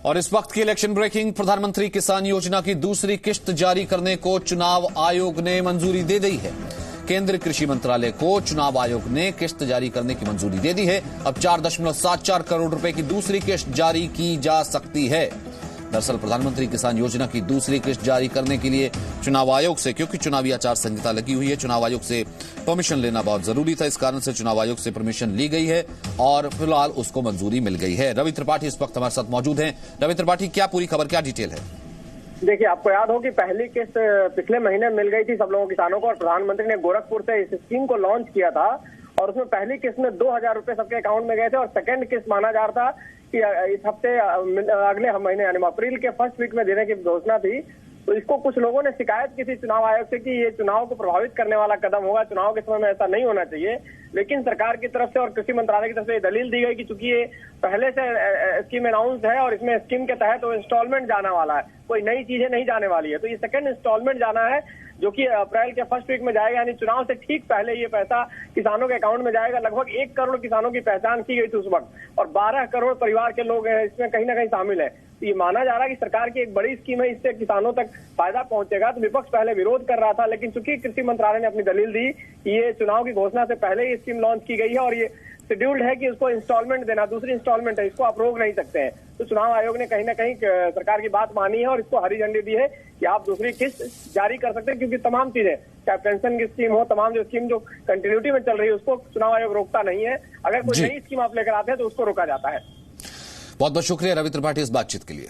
और इस वक्त की इलेक्शन ब्रेकिंग, प्रधानमंत्री किसान योजना की दूसरी किश्त जारी करने को चुनाव आयोग ने मंजूरी दे दी है। केंद्रीय कृषि मंत्रालय को चुनाव आयोग ने किश्त जारी करने की मंजूरी दे दी है। अब 4.74 करोड़ रुपए की दूसरी किश्त जारी की जा सकती है। दरअसल प्रधानमंत्री किसान योजना की दूसरी किश्त जारी करने के लिए चुनाव आयोग से, क्योंकि चुनावी आचार संहिता लगी हुई है, चुनाव आयोग से परमिशन लेना बहुत जरूरी था। इस कारण से चुनाव आयोग से परमिशन ली गई है और फिलहाल उसको मंजूरी मिल गई है। रवि त्रिपाठी इस वक्त हमारे साथ मौजूद हैं। रवि त्रिपाठी, क्या पूरी खबर, क्या डिटेल है? देखिए, आपको याद हो कि पहली किस्त पिछले महीने मिल गई थी सब लोगों किसानों को, और प्रधानमंत्री ने गोरखपुर से इस स्कीम को लॉन्च किया था और उसमें पहली किस्त में 2,000 रुपए सबके अकाउंट में गए थे और सेकंड किस्त माना जा रहा था कि इस हफ्ते अगले महीने यानी अप्रैल के फर्स्ट वीक में देने की घोषणा थी। तो इसको कुछ लोगों ने शिकायत की थी चुनाव आयोग से कि ये चुनाव को प्रभावित करने वाला कदम होगा, चुनाव के समय में ऐसा नहीं होना चाहिए। लेकिन सरकार की तरफ से और कृषि मंत्रालय की तरफ से दलील दी गई कि चूंकि ये पहले से स्कीम अनाउंस है और इसमें स्कीम के तहत वो इंस्टॉलमेंट जाना वाला है, कोई नई चीजें नहीं जाने वाली है। तो ये सेकंड इंस्टॉलमेंट जाना है जो कि अप्रैल के फर्स्ट वीक में जाएगा, यानी चुनाव से ठीक पहले ये पैसा किसानों के अकाउंट में जाएगा। लगभग 1 करोड़ किसानों की पहचान की गई थी उस वक्त और 12 करोड़ परिवार के लोग इसमें कहीं ना कहीं शामिल है। तो ये माना जा रहा है कि सरकार की एक बड़ी स्कीम है, इससे किसानों तक फायदा पहुंचेगा। तो विपक्ष पहले विरोध कर रहा था, लेकिन चूंकि कृषि मंत्रालय ने अपनी दलील दी कि ये चुनाव की घोषणा से पहले ही स्कीम लॉन्च की गई है और ये शेड्यूल्ड है कि उसको इंस्टॉलमेंट देना, दूसरी इंस्टॉलमेंट है, इसको आप रोक नहीं सकते हैं। तो चुनाव आयोग ने कहीं ना कहीं सरकार की बात मानी है और इसको हरी झंडी दी है कि आप दूसरी किस्त जारी कर सकते हैं, क्योंकि तमाम चीजें, चाहे पेंशन की स्कीम हो, तमाम जो स्कीम जो कंटिन्यूटी में चल रही है उसको चुनाव आयोग रोकता नहीं है। अगर कोई नई स्कीम आप लेकर आते हैं तो उसको रोका जाता है। बहुत बहुत शुक्रिया रवि त्रिपाठी इस बातचीत के लिए।